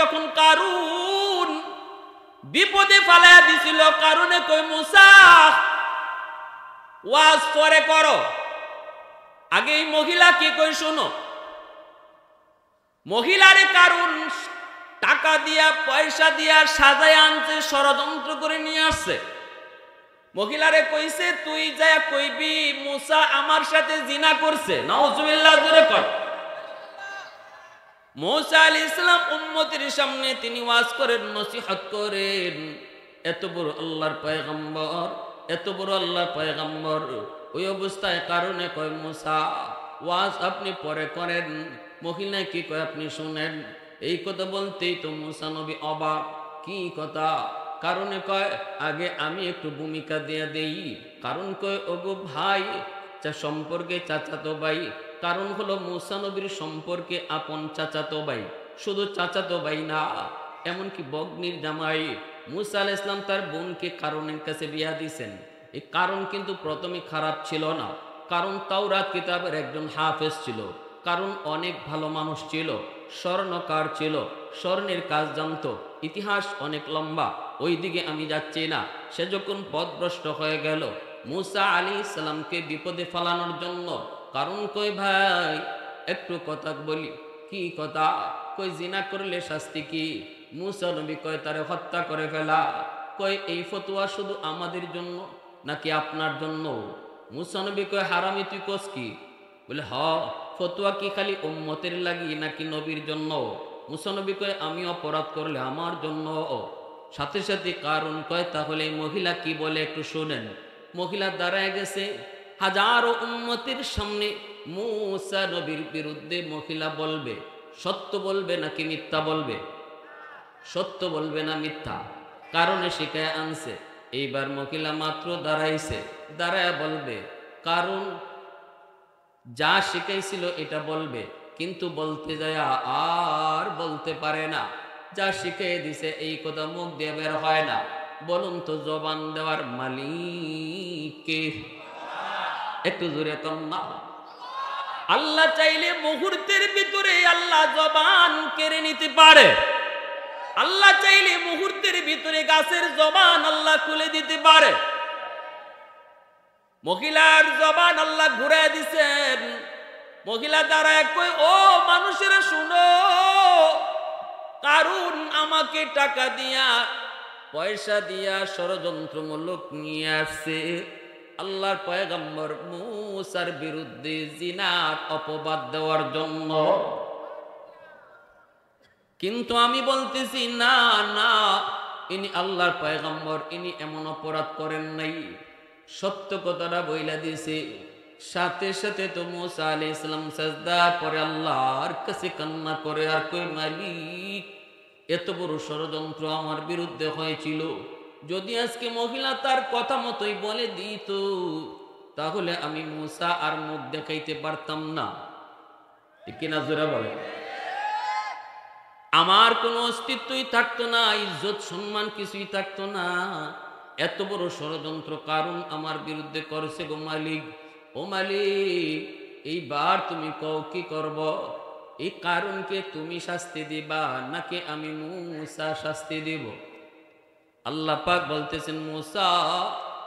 যখন কারুন বিপদে ফালায়া দিছিল, কারণে কই মুসা ওয়াজ পরে করো, আগে এই মহিলা কি কই শোনো। মহিলারে কারুন টাকা দিয়া পয়সা দিয়া সাজায় আনছে, ষড়যন্ত্র করে নিয়ে আসছে। মহিলারে কইছে তুই যা কইবি মুসা আমার সাথে জিনা করছে। নাউজুবিল্লাহ, জোরে কর। মুসা আলাইহিস সালাম উম্মতের সামনে তিনি ওয়াজ করেন, নসিহত করেন। এত বড় আল্লাহর পয়গম্বর, এত বড় আল্লাহর পয়গম্বর, ওই অবস্থায় কারণে কয় মুসা ওয়াজ আপনি পরে করেন। মহিলা কি কয় আপনি শুনেন। এই কথা বলতেই তো মুসা নবী অবাক, কি কথা? কারণে কয় আগে আমি একটু ভূমিকা দিয়ে দেই। কারণ কয় ওগো ভাই, সম্পর্কে চাচাতো ভাই। কারণ হলো মুসা নবীর সম্পর্কে আপন চাচাতো ভাই, শুধু চাচাতো ভাই না, এমনকি বগ্নির জামাই। মুসা আলাইহিস সালাম তার বোনকে কারণের কাছে বিয়া দিয়েছেন। এই কারণ কিন্তু প্রথমে খারাপ ছিল না, কারণ তাওরাত কিতাবের একজন হাফেজ ছিল, কারণ অনেক ভালো মানুষ ছিল, স্বর্ণকার ছিল, স্বর্ণের কাজ জানতো, ইতিহাস অনেক লম্বা, ওই দিকে আমি যাচ্ছি না। সে যখন পথভ্রষ্ট হয়ে গেল, মুসা আলাইহিস সালামকে বিপদে ফেলানোর জন্য কারণ কই ভাই একটু কথা বলি। কি কথা? কই জিনা করলে শাস্তি কি? মুসা নবী কয় তারে হত্যা করে ফেলা। কয় এই ফতোয়া শুধু আমাদের জন্য নাকি আপনার জন্য? মুসা নবী কয় হারামি তুই কস কি? বলে হ, ফতোয়া কি খালি উম্মতের লাগি নাকি নবীর জন্য? মুসা নবী কয় আমি অপরাধ করলে আমার জন্য। সাথে সাথে কারণ কয় তাহলে এই মহিলা কি বলে একটু শোনেন। মহিলা দাঁড়ায় গেছে হাজারো উম্মতের সামনে, মুসা নবীর বিরুদ্ধে মহিলা বলবে। সত্য বলবে নাকি মিথ্যা বলবে? সত্য বলবে না মিথ্যা? কারণে শিখায় আনছে। এইবার মহিলা মাত্র দাঁড়াইছে, দাঁড়ায় বলবে কারণ যা শিখাইছিল এটা বলবে, কিন্তু বলতে যায় আর বলতে পারে না। যা শিখিয়ে দিছে এই কথা মুখ দিয়ে বের হয় না। বলুন তো জবান দেওয়ার মালিক কে? একটু জোরে কন্যা। আল্লাহ চাইলে মুহূর্তের ভিতরে আল্লাহ জবান কেড়ে নিতে পারে। আল্লাহ চাইলে মুহূর্তের ভিতরে গাছের জবান আল্লাহ খুলে দিতে পারে। মহিলার জবান আল্লাহ ঘুরে দিছেন। মহিলা দাঁড়ায় কই ও মানুষেরা শুনো, কারণ আমাকে টাকা দিয়া পয়সা দিয়া ষড়যন্ত্রমূলক নিয়ে আসছে আল্লাহর পয়গম্বর মুসার বিরুদ্ধে জিনার অপবাদ দেওয়ার জন্য। কিন্তু আমি বলতেছি না না, ইনি আল্লাহর পয়গম্বর, ইনি এমন অপরাধ করেন নাই। সত্য কথাটা বইলা দিয়েছে। সাথে সাথে তো মুসা আলাইহিস সালাম সাজদার পরে আল্লাহর কাছে কান্না করে আর কই মালিক, এত বড় ষড়যন্ত্র আমার বিরুদ্ধে হয়েছিল, যদি আজকে মহিলা তার কথা মতোই বলে দিত তাহলে আমি মুসা আর মুখ দেখাইতে পারতাম না। ঠিক কিনা জোরে বলে? আমার কোনো অস্তিত্বই থাকতো না, ইজ্জত সম্মান কিছুই থাকতো না। এত বড় ষড়যন্ত্র কারণ আমার বিরুদ্ধে করেছে গো মালিক। ও মালিক, এইবার তুমি কও কি করব? এই কারণকে তুমি শাস্তি দিবা নাকি আমি মুসা শাস্তি দিব? আল্লাহ পাক বলতেছেন মুসা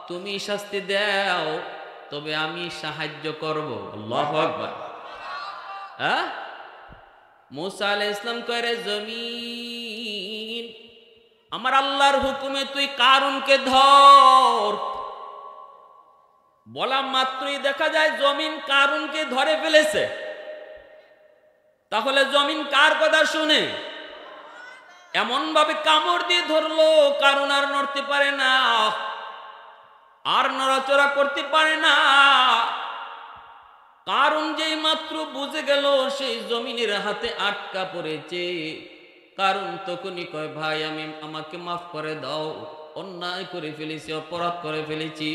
তুমি শাস্তি দাও, তবে আমি সাহায্য করব। আল্লাহু আকবার। হ্যাঁ, মুসা আলাইহিস সালাম কয় জমিন, আমার আল্লাহর হুকুমে তুই কারুনকে ধর। বলা মাত্রই দেখা যায় জমিন কারুনকে ধরে ফেলেছে। তাহলে জমিন কার কথা শুনে? এমন ভাবে কামড় দিয়ে ধরলো কারুন আর নড়তে পারে না, আর নড়াচড়া করতে পারে না। কারণ যেই মাত্র বুঝে গেল সেই জমিনের হাতে আটকা পড়েছে, কারণ তখনই কয় ভাই আমাকে মাফ করে দাও, অন্যায় করে ফেলেছি, অপরাধ করে ফেলেছি।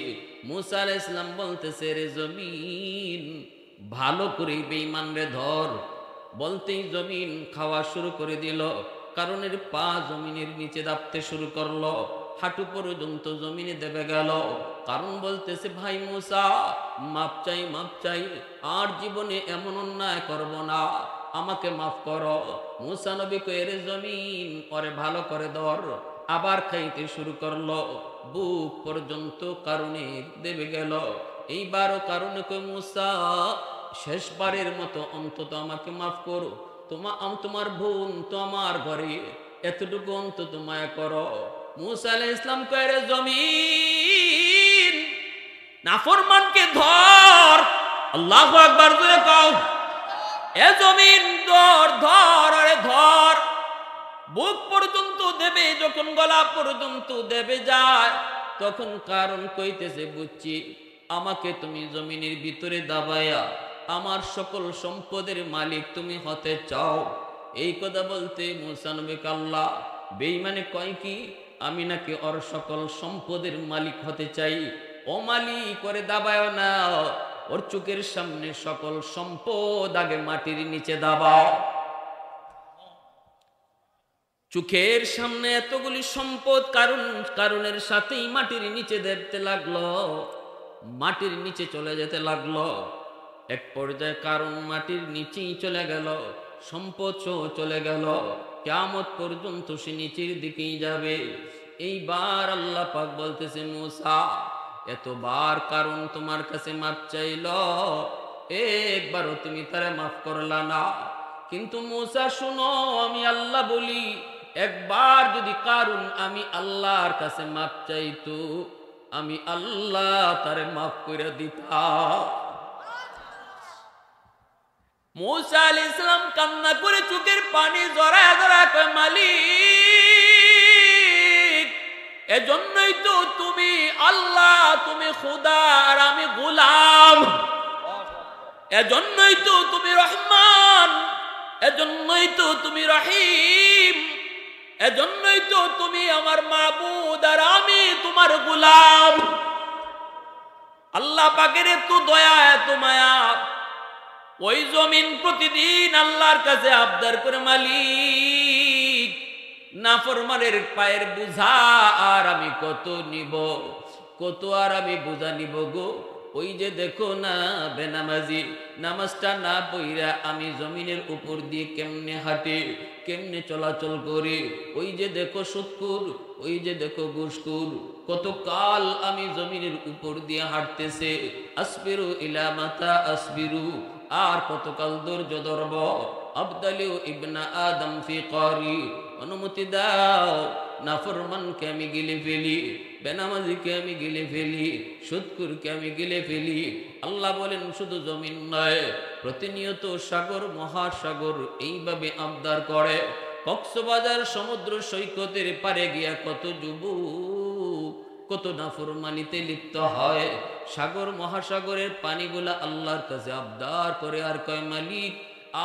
মুসা আলাইহিস সালাম বলতেছে রে জমিন ভালো করে বেঈমান রে ধর। বলতেই জমিন খাওয়া শুরু করে দিল। কারণের পা জমিনের নিচে দাবতে শুরু করলো, হাঁটু পর্যন্ত জমিনে দেবে গেল। কারণ বলতেছে ভাই মুসা মাপ চাই, মাপ চাই, আর জীবনে এমন অন্যায় করব না। আমাকে মাফ করো। মুসা নবী কয়ে জমিন ওরে ভালো করে ধর। আবার খাইতে শুরু করলো, বুক পর্যন্ত কারণে দেবে গেল। এইবারও কারণে কই মুসা শেষবারের মতো অন্তত আমাকে মাফ করো, তোমার বোন তো আমার ঘরে, এতটুকু অন্তত মায়া করো। মুসা আলাইহিস ইসলাম কয়ে জমিন নাফরমানকে ধর। আল্লাহু আকবার জোরে কও। এ জমিন ধর ধর আরে ধর। বুক পর্যন্ত দেবে, যখন গলা পর্যন্ত দেবে যায়, তখন কারণ কইতেছে বুঝছি আমাকে তুমি জমিনের ভিতরে দাবায়া আমার সকল সম্পদের মালিক তুমি হতে চাও। এই কথা বলতে মুসা নবী আল্লাহ বেঈমানে কয় কি আমি নাকি ওর সকল সম্পদের মালিক হতে চাই? ও মালিক করে দাবায় না, ওর চোখের সামনে সকল সম্পদ আগে মাটির নিচে দাবাও। চোখের সামনে এতগুলি সম্পদ কারণের সাথেই মাটির নিচে দেখতে লাগলো, মাটির নিচে চলে যেতে লাগলো। এক পর্যায়ে কারণ মাটির নিচেই চলে গেল, সম্পদ চলে গেল, কিয়ামত পর্যন্ত সে নিচের দিকেই যাবে। এইবার আল্লাহ পাক বলতেছে মুসা এতবার কারণ তোমার কাছে মাফ চাইল, একবারও তুমি তারে মাফ করলা না। কিন্তু মুসা শুনো, আমি আল্লাহ বলি, একবার যদি কারণ আমি আল্লাহর কাছে মাফ চাইতো, আমি আল্লাহ তারে মাফ করে দিতাম। মুসা আলাইহিস সালাম কান্না করে চোখের পানি জড়ায় জড়ায় কয় মালিক এজন্যই তো তুমি আল্লাহ, তুমি খোদা আর আমি গোলাম। এজন্যই তো তুমি রহমান, এজন্যই তো তুমি রহিম, এজন্যই তো তুমি আমার মাবুদ আর আমি তোমার গোলাম। আল্লাহ পাকের এত দয়া এত মায়া, ওই জমিন প্রতিদিন আল্লাহর কাছে আবদার করে মালিক নাফরমানের পায়ের বোঝা আর আমি কত নিব, কত আর আমি বোঝা নিব গো। ওই যে দেখো না বেনামাজি নামাজটা না পইরা আমি জমিনের উপর দিয়ে কেমনে হাঁটে, কেমনে চলাচল করে। ওই যে দেখো সুদকুর, ওই যে দেখো ঘুষখোর, কত কাল আমি জমিনের উপর দিয়ে হাঁটতেছে। আসবিরু ইলা মাতা আসবিরু, আর কতকাল ধৈর্য ধরব। আবদালিউ ইবনা আদম ফি কারি, অনুমতি দাও নাফরমানকে আমি গিলে ফেলি, বেনামাজিকে আমি গিলে ফেলি, সুদকুরকে আমি গিলে ফেলি। আল্লাহ বলেন শুধু জমিন নয়, প্রতিনিয়ত সাগর মহাসাগর এইভাবে আবদার করে। কক্সবাজার সমুদ্র সৈকতের পারে গিয়া কত যুবক কত নাফরমানিতে লিপ্ত হয়। সাগর মহাসাগরের পানিগুলা আল্লাহর কাছে আবদার করে আর কয় মালিক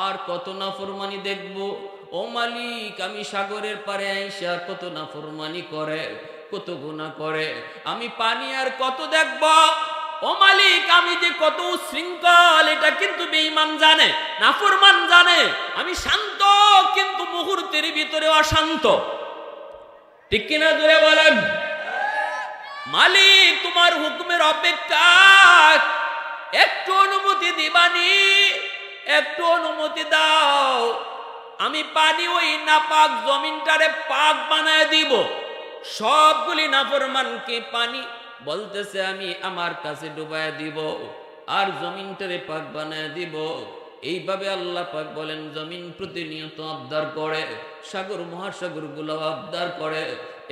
আর কত নাফরমানি দেখব। ও মালিক আমি সাগরের পারে আইসা কত নাফরমানি করে, কত গুনাহ করে, আমি পানি আর কত দেখব। ও মালিক আমি যে কত শৃঙ্খল এটা কিন্তু বেঈমান জানে, নাফরমান জানে। আমি শান্ত কিন্তু মুহূর্তের ভিতরে অশান্ত। ঠিক কিনা জোরে বলেন। মালিক তোমার হুকুমের অপেক্ষা, একটু অনুমতি দিবানি, একটু অনুমতি দাও, আমি পানি ওই নাপাক জমিনটারে পাক বানায় দিব। সবগুলি নাফরমানকে পানি বলতেছে আমি আমার কাছে ডুবায় দিব আর জমিনটারে পাক বানায় দিব। এইভাবে আল্লাহ পাক বলেন জমিন প্রতিনিয়ত আবদার করে, সাগর মহাসাগর গুলো আবদার করে।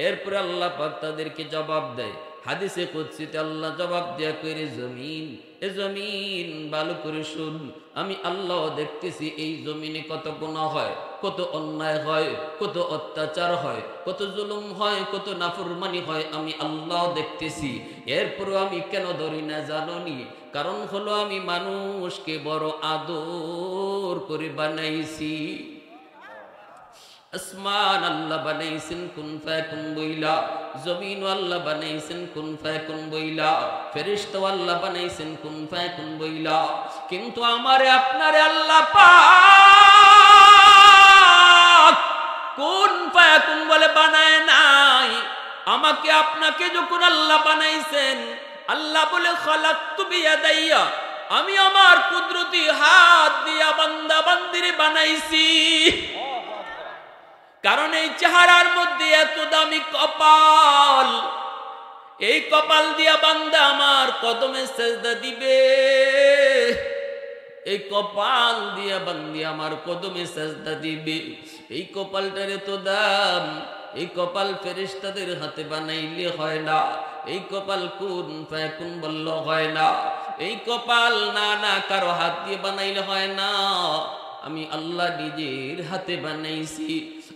এরপরে আল্লাহ পাক তাদেরকে জবাব দেয়। হাদিসে কুদসিতে আল্লাহ জবাব দেয়া করে জমিন, এ জমিন ভালো করে শুন, আমি আল্লাহ দেখতেছি এই জমিনে কত গুনাহ হয়, কত অন্যায় হয়, কত অত্যাচার হয়, কত জুলুম হয়, কত নাফরমানি হয়, আমি আল্লাহ দেখতেছি। এরপরও আমি কেন ধরি না জানোনি? কারণ হলো আমি মানুষকে বড় আদর করে বানাইছি। আসমান আল্লাহ বানাইছেন কুন ফায়াকুন বইলা, জমিন আল্লাহ বানাইছেন কুন ফায়াকুন বইলা, ফেরেশতা আল্লাহ বানাইছেন কুন ফায়াকুন বইলা। কিন্তু আমারে আপনারে আল্লাহ পাক কুন ফায়াকুন বলে বানায় নাই। আমাকে আপনাকে যখন আল্লাহ বানাইছেন, আল্লাহ বলে খালাকতু বিয়াদাইয়া, আমি আমার কুদরতি হাত দিয়া বান্দা বান্দির বানাইছি, কারণ এই চেহারার মধ্যে এত দামি কপাল, এই কপাল দিয়া বান্দা আমার কদমে সেজদা দিবে, এই কপাল দিয়া বান্দি আমার কদমে সেজদা দিবে। এই কপালটার এত দাম, এই কপাল ফেরেশতাদের হাতে বানাইলে হয় না, এই কপাল কুন ফায়াকুন বলল হয় না, এই কপাল না না কারো হাত দিয়ে বানাইলে হয় না, আমি আল্লাহ নিজের হাতে বানাইছি।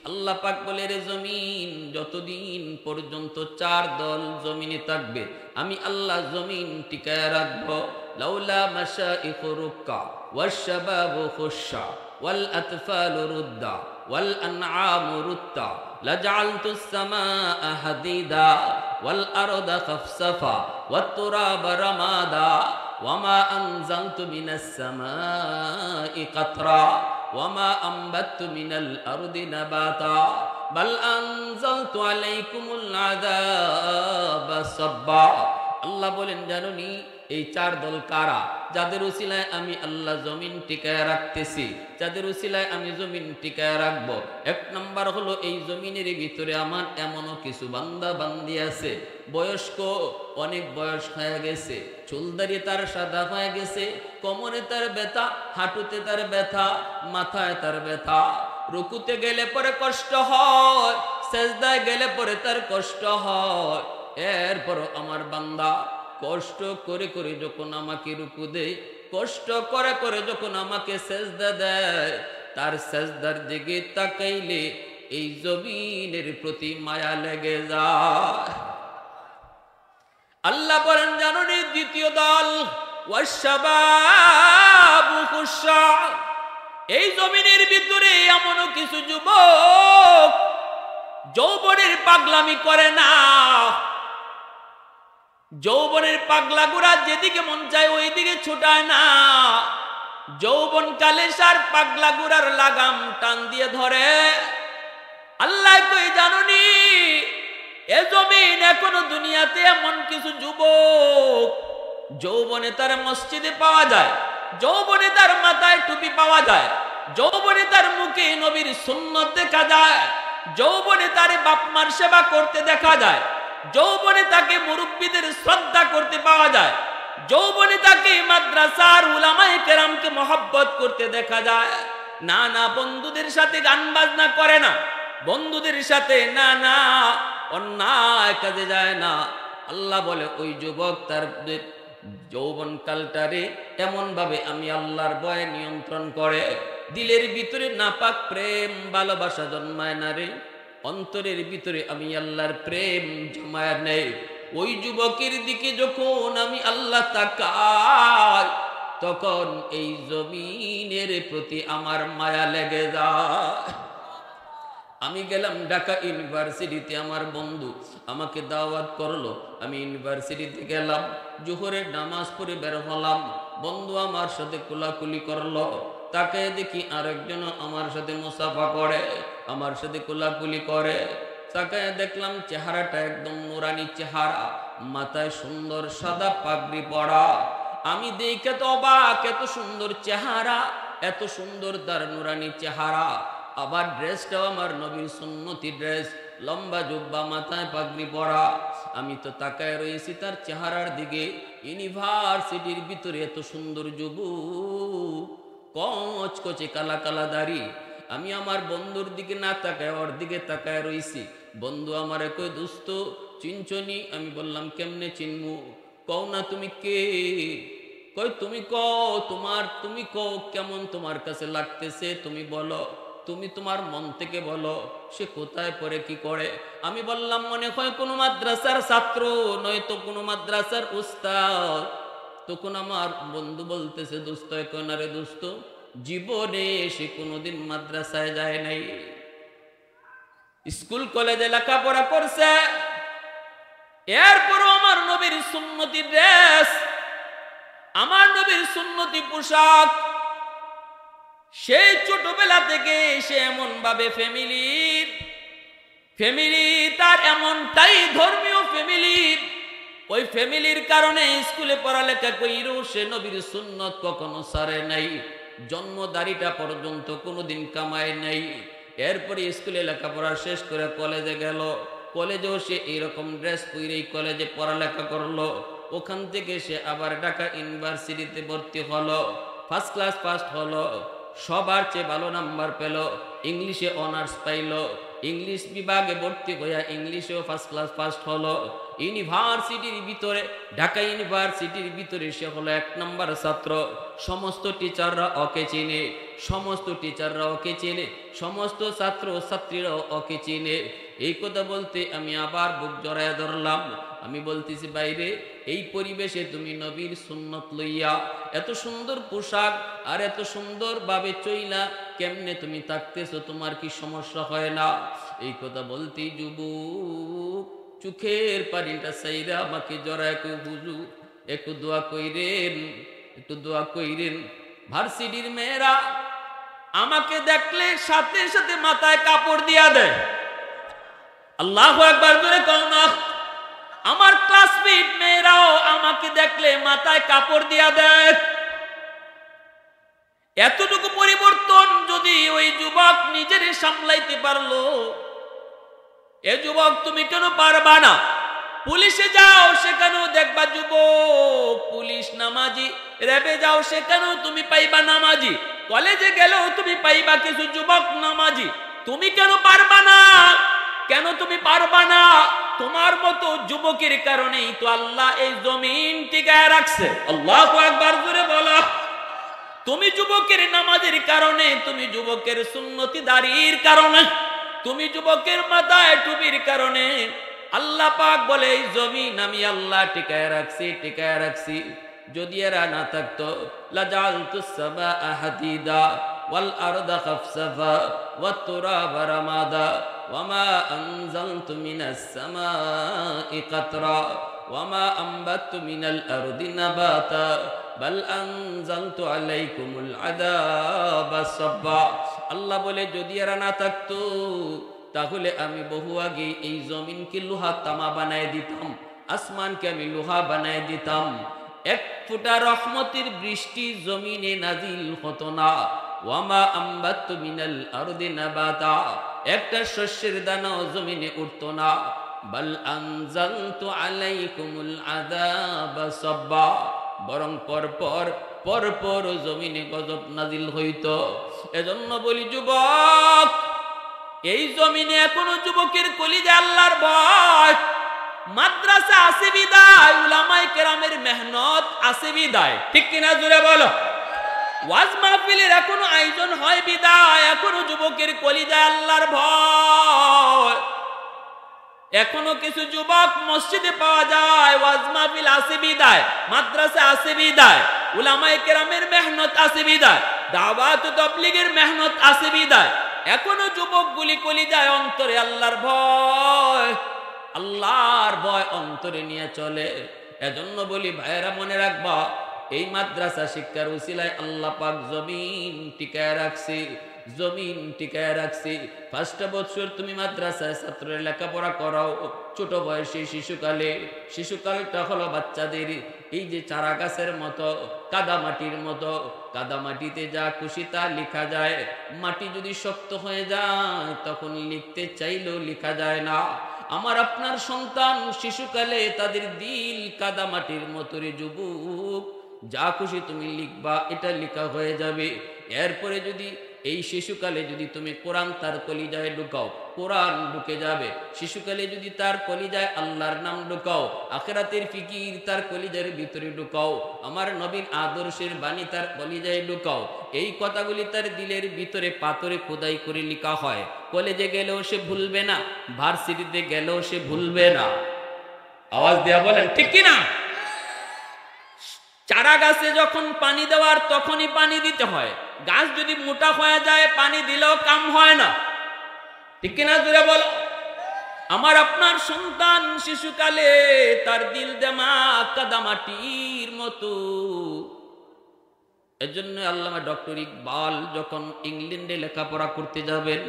আল্লাহ পাক বলে, রে জমিন যতদিন পর্যন্ত 4 দল জমিনে থাকবে আমি আল্লাহ জমিন টিকায় রাখবো। লাউলা মাশাইখু রুক্কা ওয়াশ-শাবাবু খুশশা ওয়াল আতফালু রুদ্দা ওয়াল আনআমু রুত্তা লাজআলতুস সামাআ হাদিদা ওয়াল আরদা খাফসাফা ওয়াত তুরাবা রামাদা ওয়ামা আনজালতু মিনাস সামাই কাতরা ওয়ামা আম্বাতু মিনাল আরদি নাবাতা বাল আনজালতু আলাইকুমুল আযাবা সাব্বা। আল্লাহ বলেন, জানোনি এই 4 দল কারা? যাদের উসিলায় আমি আল্লাহ জমিন টিকায় রাখতেছি, যাদের উসিলায় আমি জমিন টিকায় রাখবো। 1 নাম্বার হলো এই জমিনের ভিতরে আমার এমনও কিছু বান্দা বান্দি আছে, বয়স্ক, অনেক বয়স হয়ে গেছে, চুলদারি তার সাদা হয়ে গেছে, কোমরে তার ব্যথা, হাঁটুতে তার ব্যথা, মাথায় তার ব্যথা, রুকুতে গেলে পরে কষ্ট হয়, সেজদায় গেলে পরে তার কষ্ট হয়। এরপর আমার বান্দা কষ্ট করে করে যখন আমাকে রুকু দেয়, কষ্ট করে করে যখন আমাকে সেজদা দেয়, তার সেজদার দিকে তাকাইলে এই জমিনের প্রতি মায়া লেগে যায়। আল্লাহ বলেন, জানোনি দ্বিতীয় দল ওয়াশ-শাবাবু খুশশা, এই জমিনের ভিতরে এমনও কিছু যুবক যৌবনের পাগলামি করে না, যৌবনের পাগলা গুড়া যেদিকে মন চায় ওই দিকে ছুটায় না, যৌবন কালে সার পাগলা গুড়ার লাগাম টান দিয়ে ধরে। আল্লাহ কই, জানোনি এ জমিন এখনো দুনিয়াতে এমন কিছু যুবক যৌবনে তার মসজিদে পাওয়া যায়, যৌবনে তার মাথায় টুপি পাওয়া যায়, যৌবনে তার মুখে নবীর সুন্নত দেখা যায়, যৌবনে তার বাপ মার সেবা করতে দেখা যায়, যৌবনে তাকে মুরব্বীদের শ্রদ্ধা করতে পাওয়া যায়, যৌবনে তাকে মাদ্রাসার উলামায়ে কেরামকে মহব্বত করতে দেখা যায়। না না, বন্ধুদের সাথে গান বাজনা করে না, বন্ধুদের সাথে না না অন্যায় কাজে যায় না। আল্লাহ বলে, ওই যুবক তার যৌবন কালটারে এমন ভাবে আমি আল্লাহর ভয়ে নিয়ন্ত্রণ করে, দিলের ভিতরে নাপাক প্রেম ভালোবাসা জন্মায় না রে, অন্তরের ভিতরে আমি আল্লাহর প্রেম জমায় নেই। ওই যুবকের দিকে যখন আমি আল্লাহ তাকাই, তখন এই জমিনের প্রতি আমার মায়া লেগে যায়। আমি গেলাম ঢাকা ইউনিভার্সিটিতে, আমার বন্ধু আমাকে দাওয়াত করলো, আমি ইউনিভার্সিটিতে গেলাম, জোহরের নামাজ পড়ে বের হলাম, বন্ধু আমার সাথে কোলাকুলি করলো, তাকে দেখি আরেকজন আমার সাথে মুসাফা করে, আমার সাথে কোলাকুলি করে, তাকে দেখলাম চেহারাটা একদম নুরানি চেহারা, মাথায় সুন্দর সাদা পাগড়ি পরা। আমি দেখে তো অবাক, এত সুন্দর চেহারা, এত সুন্দর তার নুরানি চেহারা, আবার ড্রেসটাও আমার নবীর সুন্নতি ড্রেস, লম্বা জুব্বা, মাথায় পাগড়ি পরা। আমি তো তাকায় রয়েছি তার চেহারার দিকে। ইউনিভার্সিটির ভিতরে এত সুন্দর যুবক, কচকচে কালা কালা দাড়ি। আমি আমার বন্ধুর দিকে না তাকায় ওর দিকে তাকায় রয়েছি। বন্ধু আমারে কই, দোস্ত চিনছনি? আমি বললাম, কেমনে চিনমু? কও না তুমি কে? কই তুমি কও, তুমি কও কেমন তোমার কাছে লাগতেছে, তুমি বলো, তুমি তোমার মন থেকে বলো, সে কোথায় পড়ে কি করে। আমি বললাম, মনে হয় কোনো মাদ্রাসার ছাত্র, নয়তো কোনো মাদ্রাসার উস্তাদ। তখন আমার বন্ধু বলতেছে, দোস্ত এখন আরে দোস্ত জীবনে সে কোনোদিন মাদ্রাসায় যায় নাই, স্কুল কলেজে লেখাপড়া করছে, এরপরও আমার নবীর সুন্নতি ড্রেস, আমার নবীর সুন্নতি পোশাক, সেই ছোটবেলা থেকে সে এমন ভাবে ফ্যামিলি তার এমনটাই ধর্মীয় ফ্যামিলি, ওই ফ্যামিলির কারণে স্কুলে পড়ালেখা কইরো সে নবীর সুন্নত কখনো সারে নাই, জন্মদারিটা পর্যন্ত কোনোদিন কামায় নাই। এরপরে স্কুলে লেখাপড়া শেষ করে কলেজে গেল, কলেজেও সে এইরকম ড্রেস পরেই কলেজে পড়ালেখা করলো। ওখান থেকে সে আবার ঢাকা ইউনিভার্সিটিতে ভর্তি হলো, ফার্স্ট ক্লাস পাস্ট হলো, সবার চেয়ে ভালো নাম্বার পেল, ইংলিশে অনার্স পাইল, ইংলিশ বিভাগে ভর্তি হইয়া ইংলিশেও ফার্স্ট ক্লাস ফার্স্ট হলো। ইউনিভার্সিটির ভিতরে, ঢাকা ইউনিভার্সিটির ভিতরে সে হলো 1 নম্বর ছাত্র। সমস্ত টিচাররা ওকে চিনে, সমস্ত টিচাররা ওকে চিনে, সমস্ত ছাত্র ছাত্রীরাও ওকে চিনে। এই কথা বলতে আমি আবার বুক জড়াইয়া ধরলাম। আমি বলতেছি, বাইরে এই পরিবেশে তুমি নবীর সুন্নত লইয়া এত সুন্দর পোশাক আর এত সুন্দর ভাবে চইলা কেমনে তুমি থাকতেছো, তোমার কি সমস্যা হয় না? এই কথা বলতেই যুবক চোখের পানিটা চাইরা আমাকে জড়ায় কই, হুজুর একটু দোয়া কইরেন, একটু দোয়া কইরেন। ভার্সিটির মেয়েরা আমাকে দেখলে সাথে সাথে মাথায় কাপড় দিয়া দেয়। আল্লাহু আকবার জোরে কও না। আমার ক্লাসমেট মেয়েরাও আমাকে দেখলে মাথায় কাপড় দিয়া দেয়। এতটুকু পরিবর্তন যদি ওই যুবক নিজের সামলাইতে পারলো, এ যুবক তুমি কেন পারবা না? পুলিশে যাও, সেখানেও দেখবা যুবক পুলিশ নামাজি, র্যাবে যাও সেখানেও তুমি পাইবা নামাজি, কলেজে গেলেও তুমি পাইবা কিছু যুবক নামাজি। তুমি কেন পারবা না? কেন তুমি পারবা না? তোমার মতো যুবকের কারণেই তো আল্লাহ এই জমিন টিকায় রাখছে। আল্লাহু আকবার জোরে বলো। তুমি যুবকের নামাজের কারণে, তুমি যুবকের সুন্নতি দাড়ির কারণে, তুমি যুবকের মাথায় টুপির কারণে আল্লাহ পাক বলে এই জমিন আমি আল্লাহ টিকায় রাখছি, টিকায় রাখছি। যদি এরা না থাকতো লাজালতুস সামাআ হাদিদা ওয়াল আরদা খাফসাফা ওয়াত তুরাবা রামাদা ওয়ামা আনজালতু মিনাস সামাই কাতরা ওয়ামা আনবাতু মিনাল আরদি নাবাতা বাল আনজালতু আলাইকুমুল আযাবা সাব্বা। আল্লাহ বলে যদি এরা না থাকতো তাহলে আমি বহু আগে এই জমিনকে লোহা তামা বানায় দিতাম, আসমানকে আমি লোহা বানায় দিতাম। 1 ফোঁটা রহমতের বৃষ্টি জমিনে নাজিল হতো না। ওয়ামা আম্বাতু মিনাল আরদি নাবাতা, একটা শস্যের দানাও জমিনে উঠতো না। বাল আনজালতু আলাইকুমুল আযাবা সাব্বা, বরং পরপর জমিনে গজব নাজিল হইতো। এজন্য বলি যুবক, এই জমিনে এখনো যুবকের কলিজায় আল্লাহর ভয়। মাদ্রাসা আছে বিদায়, উলামায়ে কেরামের মেহনত আছে বিদায়, ঠিক কিনা জোরে বলো। ওয়াজ মাহফিলের এখনো আয়োজন হয় বিদায়, এখনো যুবকের কলিজায় আল্লাহর ভয়। এখনো কিছু যুবক মসজিদে পাওয়া যায়, ওয়াজ মাহফিল আছে বিদায়, মাদ্রাসা আছে বিদায়, উলামায়ে কেরামের মেহনত আছে বিদায়, দাওয়াত ও তাবলীগের মেহনত আছে বিদায়। এখনো যুবকগুলি কলিজায় অন্তরে আল্লাহর ভয়, আল্লাহর ভয় অন্তরে নিয়ে চলে। এজন্য বলি ভাইয়েরা মনে রাখবা, এই মাদ্রাসা শিক্ষার উসিলায় আল্লাহ পাক জমিন টিকায় রাখছি, জমিন টিকায় রাখছি। 5টা বছর তুমি মাদ্রাসায় ছাত্রের লেখাপড়া করাও, ছোট বয়সে শিশুকালটা হলো বাচ্চাদের এই যে চারা গাছের মতো, কাদামাটির মতো। কাদামাটিতে যা খুশি তা লেখা যায়, মাটি যদি শক্ত হয়ে যায় তখন লিখতে চাইলেও লেখা যায় না। আমার আপনার সন্তান শিশুকালে তাদের দিল কাদামাটির মতো রে যুবক, যা খুশি তুমি লিখবা এটা লেখা হয়ে যাবে। এরপরে যদি এই শিশুকালে যদি তুমি কোরআন তার কলিজায় ঢুকাও, কোরআন ঢুকে যাবে। শিশুকালে যদি তার কলিজায় আল্লাহর নাম ঢুকাও, আখিরাতের ফিকির তার কলিজার ভিতরে ঢুকাও, আমার নবীর আদর্শের বাণী তার কলিজায় ঢুকাও, এই কথাগুলি তার দিলের ভিতরে পাথরে খোদাই করে লেখা হয়। কলেজে গেলেও সে ভুলবে না, ভার্সিটিতে গেলেও সে ভুলবে না। আওয়াজ দেয়া বলেন ঠিক কিনা? চারা গাছে যখন পানি দেওয়ার তখনই পানি দিতে হয়। গাছ যদি মোটা হয়ে যায় পানি দিলেও কাম হয় না, ঠিক কিনা জোরে বলো। আমার আপনার সন্তান শিশুকালে তার দিল দিমাগ কাদামাটির মতো। এজন্য আল্লামা ডক্টর ইকবাল যখন ইংল্যান্ডে লেখাপড়া করতে যাবেন,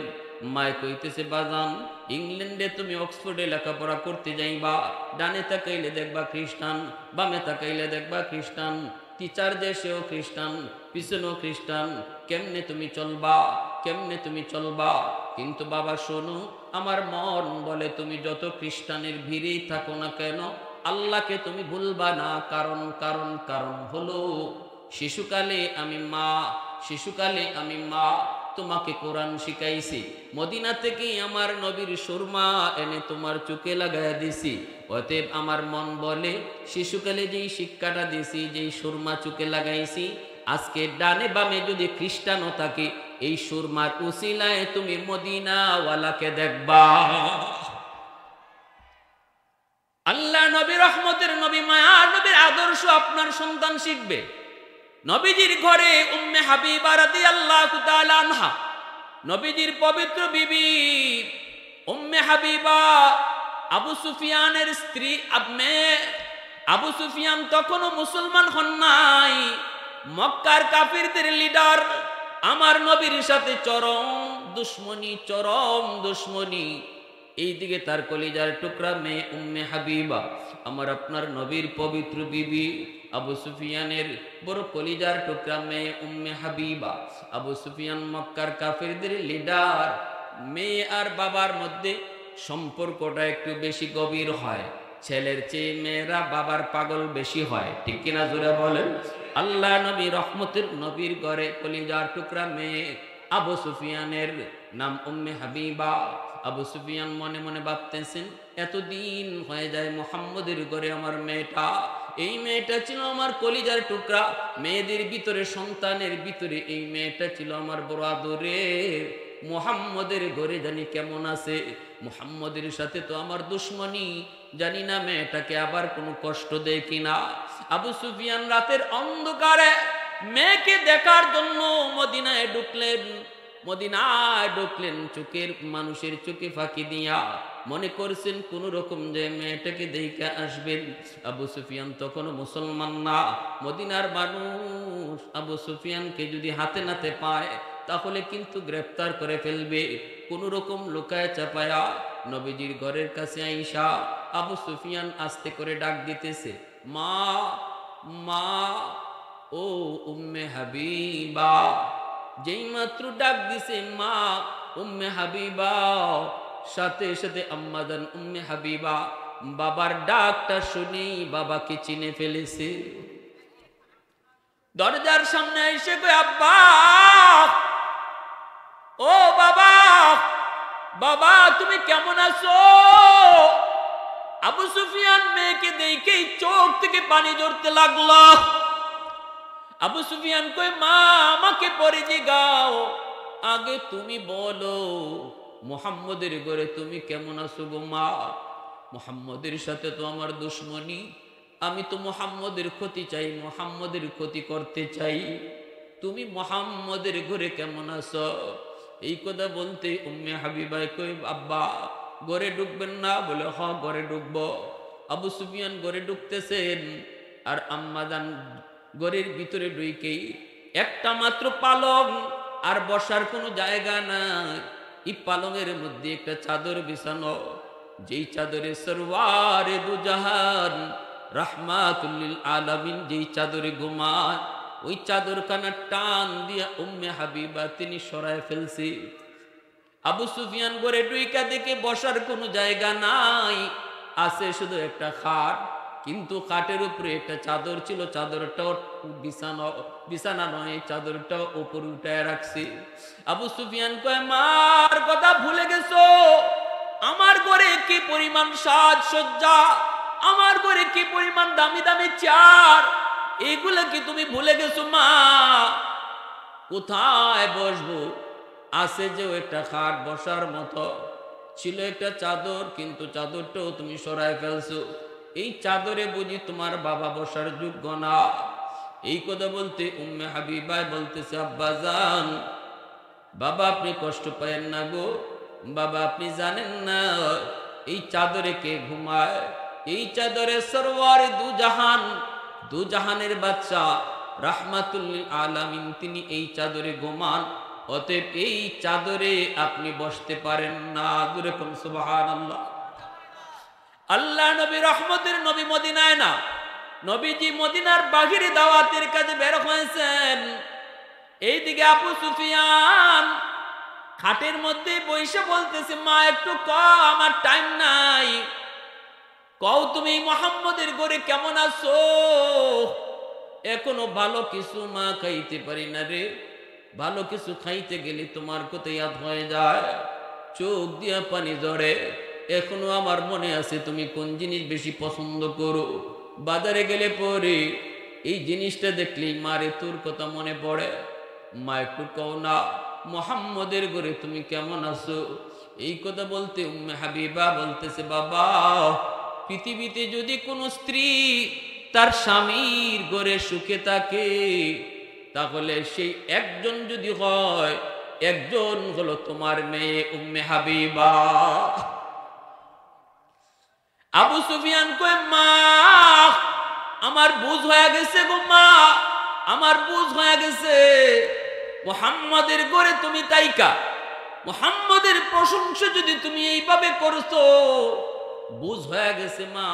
মায় কইতেছে বাজান ইংল্যান্ডে তুমি অক্সফোর্ডে লেখাপড়া করতে যাইবা, ডানে তাকাইলে দেখবা খ্রিস্টান, বামে তাকাইলে দেখবা খ্রিস্টান, টিচার যে সেও খ্রিস্টান, পিছনেও খ্রিস্টান, কেমনে তুমি চলবা, কেমনে তুমি চলবা? কিন্তু বাবা শোনো, আমার মন বলে তুমি যত খ্রিস্টানের ভিড়েই থাকো না কেন আল্লাহকে তুমি ভুলবা না। কারণ কারণ কারণ হলো শিশুকালে আমি মা তোমাকে কোরআন শিখাইছি, মদিনা থেকে আমার নবীর সুরমা এনে তোমার চোখে লাগাইয়া দিছি। অতএব আমার মন বলে শিশুকালে যেই শিক্ষাটা দিছি, যেই সুরমা চোখে লাগাইছি, আজকে ডানে বামে যদি খ্রিস্টানও থাকে এই সুরমার উসিলায় তুমি মদিনাওয়ালাকে দেখবা। আল্লাহ নবী, রহমতের নবী, মায়ার নবীর আদর্শ আপনার সন্তান শিখবে। নবীজির ঘরে উম্মে হাবিবা রাদিয়াল্লাহু তাআলা আনহা, নবীজির পবিত্র বিবি উম্মে হাবিবা, আবু সুফিয়ানের স্ত্রী। আবু সুফিয়ান তখনও মুসলমান হন নাই, মক্কার কাফিরদের লিডার। আমার নবীর সাথে চরম দুশ্মনী। এইদিকে তার কলিজার টুকরা মেয়ে উম্মে হাবিবা, আমার আপনার নবীর পবিত্র বিবি আবু সুফিয়ানের বড় কলিজার টুকরা মেয়ে উম্মে হাবিবা। আবু সুফিয়ান মক্কার কাফিরদের লিডার। মেয়ে আর বাবার মধ্যে সম্পর্কটা একটু বেশি গভীর হয়, ছেলের চেয়ে মেয়েরা বাবার পাগল বেশি হয়, ঠিক কিনা জোরে বলেন? আল্লাহ নবী, রহমতের নবীর ঘরে কলিজার টুকরা মেয়ে আবু সুফিয়ানের নাম উম্মে হাবিবা। আবু সুফিয়ান মনে মনে ভাবতেছেন, এতদিন হয়ে যায় মুহাম্মদের ঘরে আমার মেয়েটা, এই মেয়েটা ছিল আমার কলিজার টুকরা, মেয়েদের ভিতরে, সন্তানের ভিতরে এই মেয়েটা ছিল আমার বড় আদরের। মুহাম্মদের ঘরে জানি কেমন আছে, মুহাম্মদের সাথে তো আমার দুশ্মনী, জানি না মেয়েটাকে আবার কোনো কষ্ট দেয় কিনা। আবু সুফিয়ান রাতের অন্ধকারে মেয়েকে দেখার জন্য মদিনায় ঢুকলেন, চোখের মানুষের চোখে ফাঁকি দিয়া মনে করছেন কোন রকম যে মেয়েটাকে দেখে আসবেন। আবু সুফিয়ান তখনও মুসলমান না, মদিনার মানুষ আবু সুফিয়ানকে যদি হাতে নাতে পায় তাহলে কিন্তু গ্রেফতার করে ফেলবে। কোন রকম লুকায় চাপায়া নবীজির ঘরের কাছে আইসা আবু সুফিয়ান আস্তে করে ডাক দিতেছে, মা মা, ও উম্মে হাবিবা। যেই মাত্র ডাক দিছে মা উম্মে হাবিবা, সাথে সাথে আম্মাজান উম্মে হাবিবা বাবার ডাকটা শুনেই বাবাকে চিনে ফেলেছে। দরজার সামনে এসে কই, আব্বা, ও বাবা, বাবা তুমি কেমন আছো? আবু সুফিয়ান মেয়েকে দেখেই চোখ থেকে পানি ঝরতে লাগলো। আবু সুফিয়ান কই, মা আমাকে পরে জিগাও, আগে তুমি বলো মুহাম্মদের ঘরে তুমি কেমন আছো গো মা? মুহাম্মদের সাথে তো আমার দুশ্মনী, আমি তো মুহাম্মদের ক্ষতি চাই, মুহাম্মদের ক্ষতি করতে চাই, তুমি মুহাম্মদের ঘরে কেমন আছো? এই কথা বলতে উম্মে হাবিবা কই, আব্বা ঘরে ঢুকবেন না? বলে হ ঘরে ঢুকবো। আবু সুফিয়ান ঘরে ঢুকতেছেন, আর আম্মাজান ঘরের ভিতরে ঢুকেই একটা মাত্র পালং, আর বসার কোনো জায়গা নাই। এই পালঙের মধ্যে একটা চাদর বিছানো, যেই চাদরে সরওয়ারে দু জাহান রাহমাতুল লিল আলামিন যেই চাদরে ঘুমায়, ওই চাদরখানা টান দিয়া উম্মে হাবিবা তিনি সরায় ফেলছে। আবু সুফিয়ান ঘরে ঢুইকা দেখে বসার কোনো জায়গা নাই, আছে শুধু একটা খাট, কিন্তু খাটের উপরে একটা চাদর ছিল, চাদরটাও বিছানা নয়, চাদরটাও উপরে উঠায় রাখছে। আবু সুফিয়ান কয়, মার কথা ভুলে গেছো? আমার ঘরে কি পরিমাণ সাজসজ্জা, আমার ঘরে কি পরিমাণ দামি দামি চেয়ার, এগুলো কি তুমি ভুলে গেছো মা? কোথায় বসবো? আছে যে একটা খাট বসার মতো, ছিল একটা চাদর, কিন্তু চাদরটাও তুমি সরায় ফেলছো। এই চাদরে বুঝি তোমার বাবা বসার যোগ্য না? এই কথা বলতে উম্মে হাবিবা বলতেছে, আব্বাজান, বাবা আপনি কষ্ট পায়েন না গো, বাবা আপনি জানেন না এই চাদরে কে ঘুমায়? এই চাদরে সরওয়ারে দু জাহানের বাদশা রাহমাতুল লিল আলামিন তিনি এই চাদরে ঘুমান। অতএব এই চাদরে আপনি বসতে পারেন না। যেরকম সুবহানাল্লাহ। আল্লাহ নবী রহমতের নবী মদিনায় না, নবীজি মদিনার বাহিরে দাওয়াতের কাজে বের হয়েছেন। এইদিকে আবু সুফিয়ান খাটের মধ্যে বসে বলতেছে, মা একটু কও, আমার টাইম নাই, কও তুমি মুহাম্মদের ঘরে কেমন আছো? এখনো ভালো কিছু মা খাইতে পারি না রে, ভালো কিছু খাইতে গেলে তোমার কত ইয়াদ হয়ে যায়, চোখ দিয়া পানি ঝরে। এখনো আমার মনে আছে তুমি কোন জিনিস বেশি পছন্দ করো, বাজারে গেলে পরে এই জিনিসটা দেখলেই মারে তোর কথা মনে পড়ে। মা একটু কও না, মুহাম্মদের ঘরে তুমি কেমন আছো? এই কথা বলতে উম্মে হাবিবা বলতেছে, বাবা পৃথিবীতে যদি কোনো স্ত্রী তার স্বামীর ঘরে সুখে থাকে, তাহলে সেই একজন যদি হয়, একজন হলো তোমার মেয়ে উম্মে হাবিবা। আবু সুফিয়ান কয়, মা আমার বুঝ হয়ে গেছে গো মা, আমার বুঝ হয়ে গেছে। মুহাম্মদের ঘরে তুমি তাইকা, মুহাম্মদের প্রশংসা যদি তুমি এইভাবে করছো, বুঝ হয়ে গেছে মা,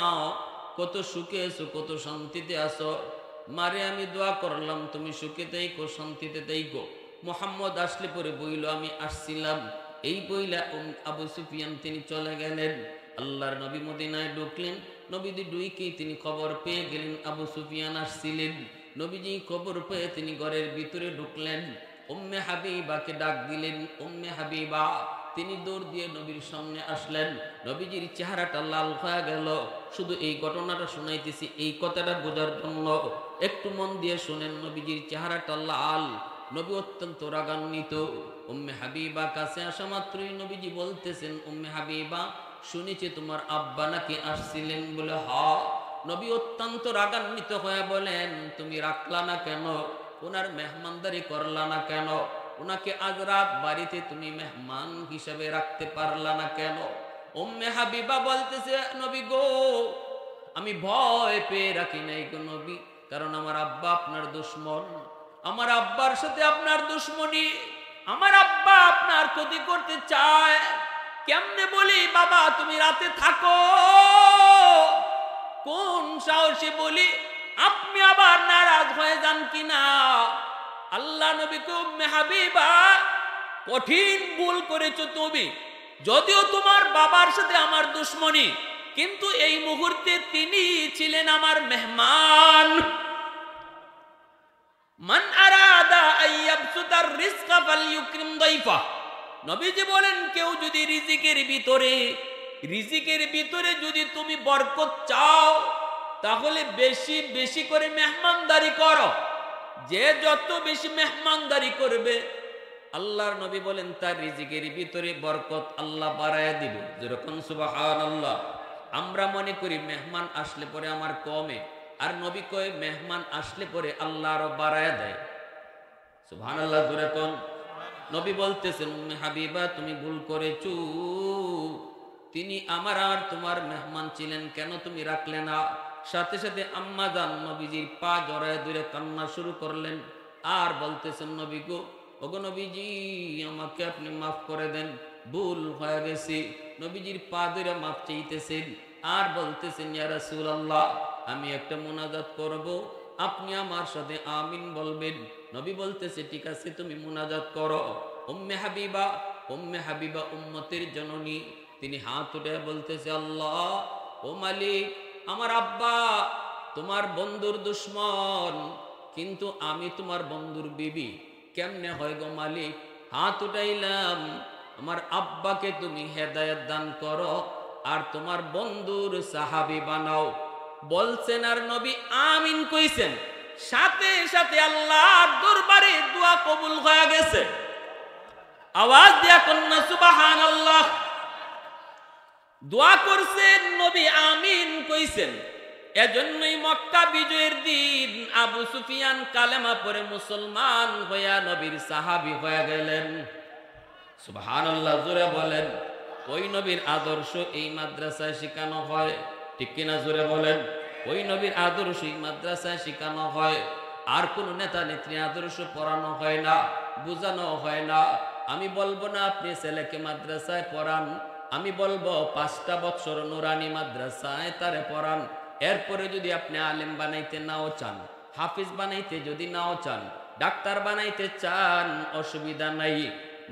কত সুখে আছো, কত শান্তিতে আছো। মারে আমি দোয়া করলাম তুমি সুখে তাইকো, শান্তিতে তাইকো। মুহাম্মদ আসলে পরে বইল আমি আসছিলাম, এই বইলা আবু সুফিয়ান তিনি চলে গেলেন। আল্লাহর নবী মদিনায় ঢুকলেন, নবীজি ডুইকেই তিনি খবর পেয়ে গেলেন আবু সুফিয়ান আসছিলেন। নবীজি খবর পেয়ে তিনি ঘরের ভিতরে ঢুকলেন, উম্মে হাবিবাকে ডাক দিলেন, উম্মে হাবিবা। তিনি দৌড় দিয়ে নবীর সামনে আসলেন। নবীজির চেহারাটা লাল হয়ে গেল। শুধু এই ঘটনাটা শোনাইতেছি এই কথাটা বোঝার জন্য, একটু মন দিয়ে শোনেন। নবীজির চেহারাটা লাল, নবী অত্যন্ত রাগান্বিত। উম্মে হাবিবা কাছে আসা মাত্রই নবীজি বলতেছেন, উম্মে হাবিবা শুনেছি তোমার আব্বা নাকি আসছিলেন বলে। নবী অত্যন্ত রাগান্বিত হয়ে বলেন, তুমি রাখলা না কেন, ওনার মেহমানদারি করলা না কেন, ওনাকে আজ রাত বাড়িতে তুমি মেহমান হিসেবে রাখতে পারলা না কেন? উম্মে হাবিবা বলতেছে, নবী গো আমি ভয় পেয়ে রাখি নাই গো নবী, কারণ আমার আব্বা আপনার দুশমন, আমার আব্বার সাথে আপনার দুশমনি, আমার আব্বা আপনার ক্ষতি করতে চায়। কেমনে বলি বাবা তুমি রাতে থাকো, কোন সাহসে বলি, আপনি আবার নারাজ হয়ে যান কিনা? আল্লাহ নবীকে, উম্মে হাবিবা কঠিন ভুল করেছো তুমি, যদিও তোমার বাবার সাথে আমার দুশমনি, কিন্তু এই মুহূর্তে তিনি ছিলেন আমার মেহমান। মান আরাদা আইয়াবসুতার রিজকা ফালইউকরিম দাইফা। নবীজি বলেন, কেউ যদি রিজিকের ভিতরে যদি তুমি বরকত চাও, তাহলে বেশি বেশি করে মেহমানদারি করো। যে যত বেশি মেহমানদারি করবে, আল্লাহর নবী বলেন তার রিজিকের ভিতরে বরকত আল্লাহ বাড়ায়া দিবে। যেরকম সুবহানাল্লাহ। আমরা মনে করি মেহমান আসলে পরে আমার কমে, আর নবী কয় মেহমান আসলে পরে আল্লাহ আরো বাড়ায়া দেয়। সুবহানাল্লাহ। যেরকম নবী বলতেছেন, উম্মে হাবিবা তুমি ভুল করেছো, তিনি আমার আর তোমার মেহমান ছিলেন, কেন তুমি রাখলে না? সাথে সাথে আম্মা জান নবীজির পা জড়ায় ধরে কান্না শুরু করলেন, আর বলতেছেন, নবী গো, ওগো নবীজি আমাকে আপনি মাফ করে দেন, ভুল হয়ে গেছে। নবীজির পা ধরে মাফ চাইতেছেন, আর বলতেছেন, ইয়া রাসূলুল্লাহ আমি একটা মুনাজাত করব, আপনি আমার সাথে আমিন বলবেন। নবী বলতেছে, ঠিক আছে তুমি মুনাজাত করো। উম্মে হাবিবা উম্মতের জননী, তিনি হাত উঠে বলতেছে, আল্লাহ ও মালিক, আমার আব্বা তোমার বন্ধুর দুশমন, কিন্তু আমি তোমার বন্ধুর বিবি, কেমনে হয় গো মালিক? হাত উঠাইলাম, আমার আব্বাকে তুমি হেদায়েত দান করো, আর তোমার বন্ধুর সাহাবী বানাও। বলছেন, আর নবী আমিন কইছেন, সাথে সাথে আল্লাহর দরবারে দোয়া কবুল হয়ে গেছে। আওয়াজ দিয়া কন্যা সুবহানাল্লাহ। দোয়া করছেন, নবী আমিন কইছেন। এজন্যই মক্কা বিজয়ের দিন আবু সুফিয়ান কালেমা পড়ে মুসলমান হইয়া নবীর সাহাবী হয়ে গেলেন। সুবহানাল্লাহ। জোরে বলেন। ওই নবীর আদর্শ এই মাদ্রাসায় শেখানো হয়, ঠিক কিনা? জোরে বলেন। ওই নবীর আদর্শ এই মাদ্রাসায় শেখানো হয়, আর কোন নেতা নেত্রী আদর্শ পড়ানো হয় না। বোঝানো হয় না। আমি বলবো না আপনি ছেলেকে মাদ্রাসায় পড়ান, আমি বলবো 5টা বছর নুরানি মাদ্রাসায় তারে পড়ান। এরপরে যদি আপনি আলেম বানাইতে নাও চান, হাফিজ বানাইতে যদি নাও চান, ডাক্তার বানাইতে চান, অসুবিধা নাই।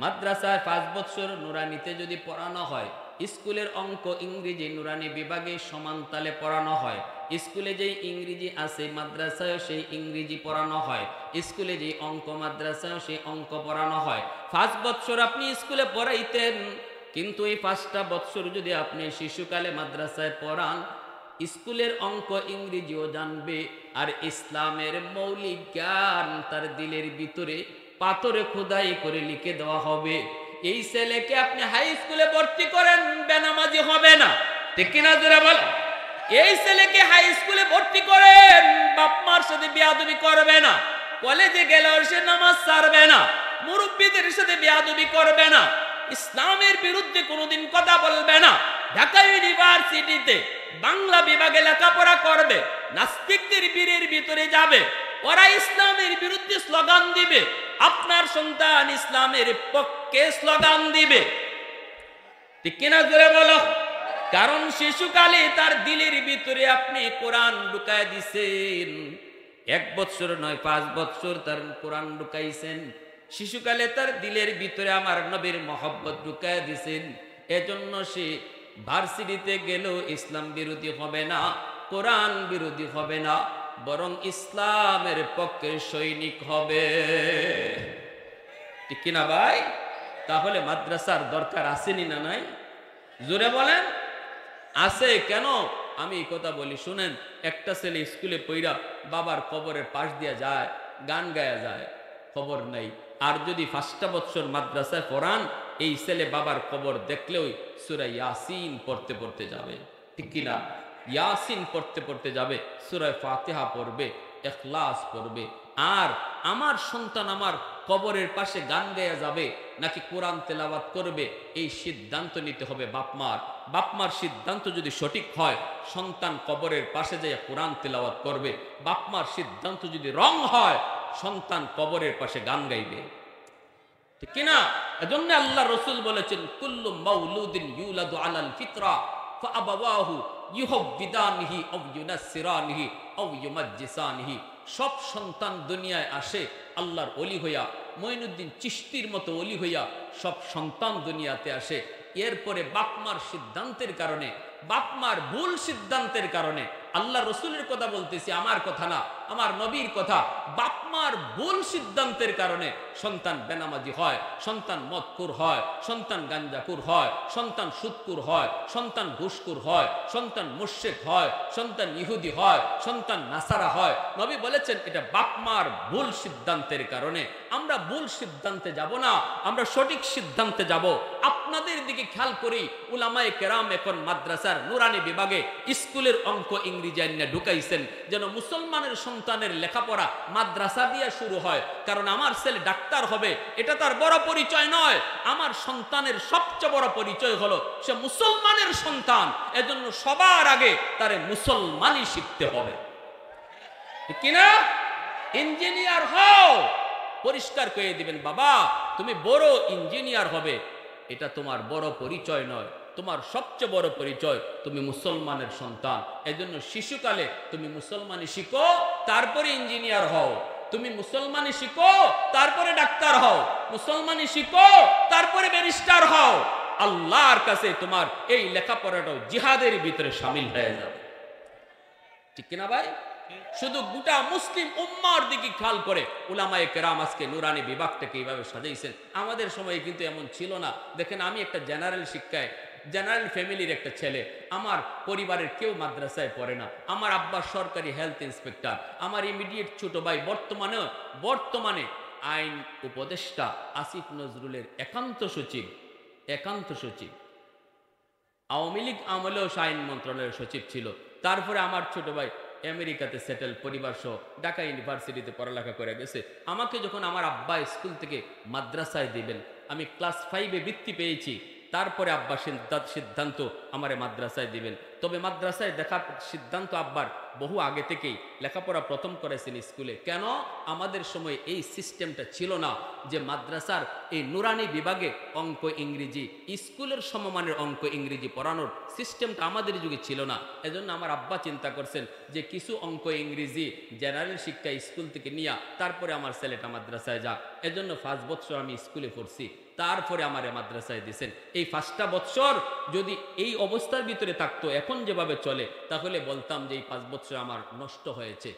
মাদ্রাসায় 5 বছর নুরানিতে যদি পড়ানো হয়, স্কুলের অঙ্ক ইংরেজি নুরানি বিভাগে সমান তালে পড়ানো হয়। স্কুলে যেই ইংরেজি আছে মাদ্রাসায় সেই ইংরেজি পড়ানো হয়, স্কুলে যেই অঙ্ক মাদ্রাসায় সেই অঙ্ক পড়ানো হয়। 5 বছর আপনি স্কুলে পড়াইতেন, কিন্তু এই 5টা বছর যদি আপনি শিশুকালে মাদ্রাসায় পড়ান, স্কুলের অঙ্ক ইংরেজিও জানবে, আর ইসলামের মৌলিক জ্ঞান তার দিলের ভিতরে পাথরে খোদাই করে লিখে দেওয়া হবে। এই ছেলেকে আপনি হাই স্কুলে ভর্তি করেন, বেনামাজি হবে না, ঠিক কিনা জোরে বল। এই ছেলেকে হাই স্কুলে ভর্তি করেন, বাপ মার সাথে বেয়াদবি করবে না, কলেজে গেলেও সে নামাজ ছাড়বে না, মুরব্বীদের সাথে বেয়াদবি করবে না, ইসলামের বিরুদ্ধে কোনোদিন কথা বলবে না। ঢাকা ইউনিভার্সিটিতে বাংলা বিভাগে লেখাপড়া করবে, নাস্তিকদের বীরের ভিতরে যাবে, ওরা ইসলামের বিরুদ্ধে স্লোগান দিবে, আপনার সন্তান ইসলামের পক্ষে স্লোগান দিবে, ঠিক কিনা জোরে বলো। কারণ শিশুকালে তার দিলের ভিতরে আপনি কোরআন ঢুকায় দিছেন। 1 বছর নয় 5 বছর তার কোরআন ঢুকাইছেন। শিশুকালে তার দিলের ভিতরে আমার নবীর মহব্বত ঢুকায় দিছেন। এজন্য সে ভার্সিটিতে গেলেও ইসলাম বিরোধী হবে না, কোরআন বিরোধী হবে না, বরং ইসলামের পক্ষের সৈনিক হবে, ঠিক কিনা ভাই। তাহলে মাদ্রাসার দরকার আসেনি না নাই? জোরে বলেন আছে। কেন আমি এই কথা বলি শুনেন, একটা ছেলে স্কুলে পইরা বাবার কবরের পাশ দিয়া যায়, গান গায়া যায়, খবর নাই। আর যদি 5টা বছর মাদ্রাসায় পড়ান, এই ছেলে বাবার কবর দেখলেও সূরা ইয়াসিন পড়তে পড়তে যাবে, ঠিক কিনা। ইয়াসিন পড়তে পড়তে যাবে, সূরা ফাতিহা পড়বে, ইখলাস পড়বে। আর আমার সন্তান আমার কবরের পাশে গান গায়া যাবে নাকি কোরআন তেলাওয়াত করবে, এই সিদ্ধান্ত নিতে হবে বাপমার। বাপমার সিদ্ধান্ত যদি সঠিক হয়, সন্তান কবরের পাশে যায় কোরআন তেলাওয়াত করবে। বাপমার সিদ্ধান্ত যদি রং হয়, সন্তান কবরের পাশে গান গাইবে, ঠিক কিনা। এজন্য আল্লাহ রাসূল বলেছেন, কুল্লু মাউলুদিন ইউলাদু আলাল ফিতরা ফাআবাওয়াহু ইউহাব্বিদানিহি আও ইউনাসসিরানিহি আও ইউমাজ্জিসানিহি। সব সন্তান দুনিয়ায় আসে আল্লাহর ওলি হইয়া, মঈনুদ্দিন চিশতির মতো ওলি হইয়া সব সন্তান দুনিয়াতে আসে। এরপরে বাপমার সিদ্ধান্তের কারণে, বাপমার ভুল সিদ্ধান্তের কারণে, আল্লাহ রসুলের কথা বলতেছি, আমার কথা না, আমার নবীর কথা, বাপমার ভুল সিদ্ধান্তের কারণে সন্তান বেনামাজি হয়, সন্তান মদকুর হয়, সন্তান গাঞ্জাকুর হয়, সন্তান সুদকুর হয়, সন্তান ঘুষকুর হয়, সন্তান মুশরিক হয়, সন্তান ইহুদি হয়, সন্তান নাসারা হয়। নবী বলেছেন এটা বাপমার ভুল সিদ্ধান্তের কারণে। আমরা ভুল সিদ্ধান্তে যাব না, আমরা সঠিক সিদ্ধান্তে যাব। আপনাদের দিকে খেয়াল করি, উলামায়ে কেরাম এখন মাদ্রাসার নুরানি বিভাগে স্কুলের অঙ্ক ইংরেজি আইনে ঢুকাইছেন, যেন মুসলমানের সন্তানের লেখাপড়া মাদ্রাসা দিয়ে শুরু হয়। কারণ আমার ছেলে ডাক্তার হবে, এটা তার বড় পরিচয় নয়। আমার সন্তানের সবচেয়ে বড় পরিচয় হলো সে মুসলমানের সন্তান। এজন্য সবার আগে তারে মুসলমানই শিখতে হবে, ঠিক কিনা। ইঞ্জিনিয়ার হও, পরিষ্কার করে দিবেন, বাবা তুমি বড় ইঞ্জিনিয়ার হবে, এটা তোমার বড় পরিচয় নয়। তোমার সবচেয়ে বড় পরিচয় তুমি মুসলমানের সন্তান। এজন্য শিশুকালে তুমি মুসলমানি শিখো, তারপরে ইঞ্জিনিয়ার হও। তুমি মুসলমানি শিখো, তারপরে ডাক্তার হও। মুসলমানি শিখো, তারপরে ব্যারিস্টার হও। আল্লাহর কাছে তোমার এই লেখাপড়াটাও জিহাদের ভিতরে শামিল হয়ে যাবে, ঠিক কিনা ভাই। শুধু গোটা মুসলিম উম্মার দিকে খেয়াল করে উলামায়ে কেরাম আজকে নুরানি বিভাগটাকে এইভাবে সাজাইছেন। আমাদের সময় কিন্তু এমন ছিল না। দেখেন, আমি একটা জেনারেল শিক্ষায়, জেনারেল ফ্যামিলির একটা ছেলে, আমার পরিবারের কেউ মাদ্রাসায় পড়ে না। আমার আব্বা সরকারি হেলথ ইন্সপেক্টর, আমার ইমিডিয়েট ছোট ভাই বর্তমানে আইন উপদেষ্টা আসিফ নজরুলের একান্ত সচিব। আওয়ামী লীগ আমলেও আইন মন্ত্রণালয়ের সচিব ছিল। তারপরে আমার ছোট ভাই আমেরিকাতে সেটেল, পরিবার সহ ঢাকা ইউনিভার্সিটিতে পড়ালেখা করে গেছে। আমাকে যখন আমার আব্বা স্কুল থেকে মাদ্রাসায় দিবেন, আমি ক্লাস 5-এ বৃত্তি পেয়েছি। তারপরে আব্বা সিদ্ধান্ত আমারে মাদ্রাসায় দিবেন। তবে মাদ্রাসায় দেখার সিদ্ধান্ত আব্বার বহু আগে থেকেই, লেখাপড়া প্রথম করেছেন স্কুলে। কেন? আমাদের সময় এই সিস্টেমটা ছিল না যে মাদ্রাসার এই নুরানি বিভাগে অঙ্ক ইংরেজি, স্কুলের সমমানের অঙ্ক ইংরেজি পড়ানোর সিস্টেমটা আমাদের যুগে ছিল না। এজন্য আমার আব্বা চিন্তা করছেন যে কিছু অঙ্ক ইংরেজি জেনারেল শিক্ষা স্কুল থেকে নিয়ে তারপরে আমার ছেলেটা মাদ্রাসায় যাক। এজন্য 5 বছর আমি স্কুলে পড়ছি, তারপরে আমার মাদ্রাসায় দিয়েছেন। এই 5টা বছর যদি এই অবস্থার ভিতরে থাকতো এখন যেভাবে চলে, তাহলে বলতাম যে এই 5 বছর আমার নষ্ট হয়েছে,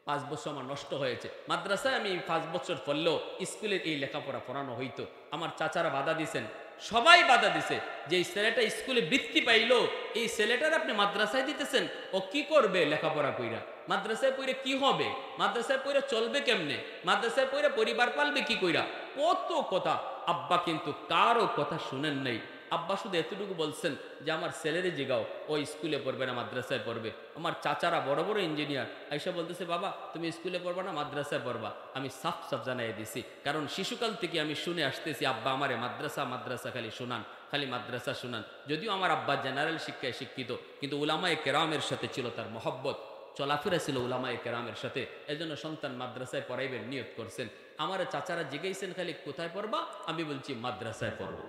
5 বছর আমার নষ্ট হয়েছে। মাদ্রাসায় আমি 5 বছর পড়লেও স্কুলের এই লেখাপড়া পড়ানো হইতো। আমার চাচারা বাধা দিছেন, সবাই বাধা দিছে যে এই ছেলেটা স্কুলে বৃত্তি পাইলো, এই ছেলেটার আপনি মাদ্রাসায় দিতেছেন, ও কি করবে লেখাপড়া কইরা? মাদ্রাসায় পড়ে কি হবে? মাদ্রাসায় পড়ে চলবে কেমনে? মাদ্রাসায় পড়ে পরিবার পালবে কি কইরা? কত কথা। আব্বা কিন্তু কারো কথা শুনেন নাই। আব্বা শুধু এতটুকু বলছেন যে আমার ছেলেরে জিগাও, ও স্কুলে পড়বে না মাদ্রাসায় পড়বে। আমার চাচারা বড় বড় ইঞ্জিনিয়ার আইসা বলতেছে, বাবা তুমি স্কুলে পড়বা না মাদ্রাসায় পড়বা। আমি সাফ সাফ জানাই দিছি, কারণ শিশুকাল থেকে আমি শুনে আসতেছি আব্বা আমারে মাদ্রাসা মাদ্রাসা খালি শোনান, খালি মাদ্রাসা শোনান। যদিও আমার আব্বা জেনারেল শিক্ষায় শিক্ষিত, কিন্তু উলামায়ে কেরামের সাথে ছিল তার মহব্বত, চলাফেরা ছিল উলামায়ে কেরামের সাথে। এজন্য সন্তান মাদ্রাসায় পড়াইবেন নিয়ত করছেন। আমার চাচারা জিজ্ঞাসেন খালি কোথায় পড়বা, আমি বলছি মাদ্রাসায় পড়বো।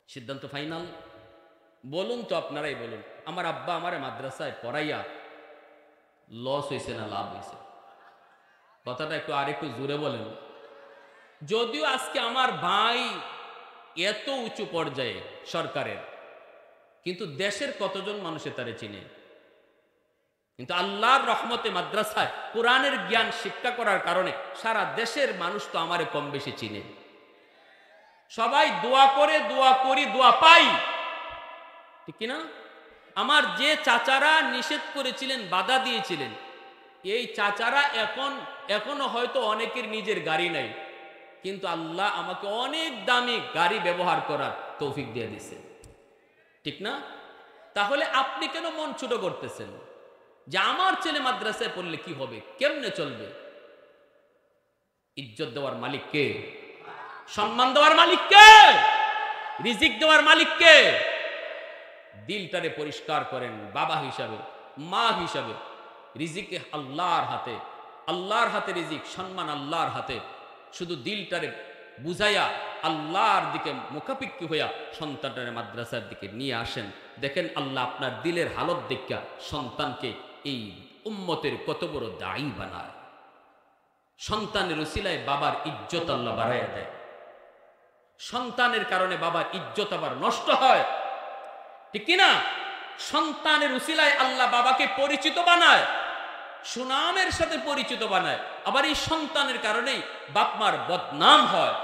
সিদ্ধান্ত ফাইনাল। বলুন তো, আপনারাই বলুন, আমার আব্বা আমার মাদ্রাসায় পড়াইয়া লস হয়েছে না লাভ হয়েছে? কথাটা একটু আরেকটু জোরে বলেন। যদিও আজকে আমার ভাই এত উঁচু পর্যায়ে সরকারের, কিন্তু দেশের কতজন মানুষে তারে চিনে? কিন্তু আল্লাহর রহমতে মাদ্রাসায় কোরআনের জ্ঞান শিক্ষা করার কারণে সারা দেশের মানুষ তো আমারে কম বেশি চিনে। সবাই দোয়া করে, দোয়া করি, দোয়া পাই, ঠিক কিনা? আমার যে চাচারা নিষেধ করেছিলেন, বাধা দিয়েছিলেন, এই চাচারা এখনো হয়তো অনেকের নিজের গাড়ি নাই, কিন্তু আল্লাহ আমাকে অনেক দামি গাড়ি ব্যবহার করার তৌফিক দিয়ে দিছে, ঠিক না? তাহলে আপনি কেন মন ছোট করতেছেন যে আমার ছেলে মাদ্রাসায় পড়লে কি হবে, কেমনে চলবে? ইজ্জত দেওয়ার মালিক কে? সম্মান দেওয়ার মালিক কে? রিজিক দেওয়ার মালিক কে? দিলটারে পরিষ্কার করেন। বাবা হিসাবে, মা হিসাবে, রিজিক আল্লাহর হাতে, আল্লাহর হাতে রিজিক, সম্মান আল্লাহর হাতে। শুধু দিলটারে বুঝাইয়া আল্লাহর দিকে মুখাপিক্ষি হইয়া সন্তানটারে মাদ্রাসার দিকে নিয়ে আসেন। দেখেন আল্লাহ আপনার দিলের হালত দেখা সন্তানকে এই উম্মতের কত বড় দায়ী বানায়। সন্তানের উসিলায় বাবার ইজ্জত আল্লাহ বাড়াইয়া দেয়। সন্তানের কারণে বাবার ইজ্জত আবার নষ্ট হয়, ঠিক কিনা? সন্তানের উসিলায় আল্লাহ বাবাকে পরিচিত বানায়, সুনামের সাথে পরিচিত বানায়। আবার এই সন্তানের কারণেই বাপ মার বদনাম হয়।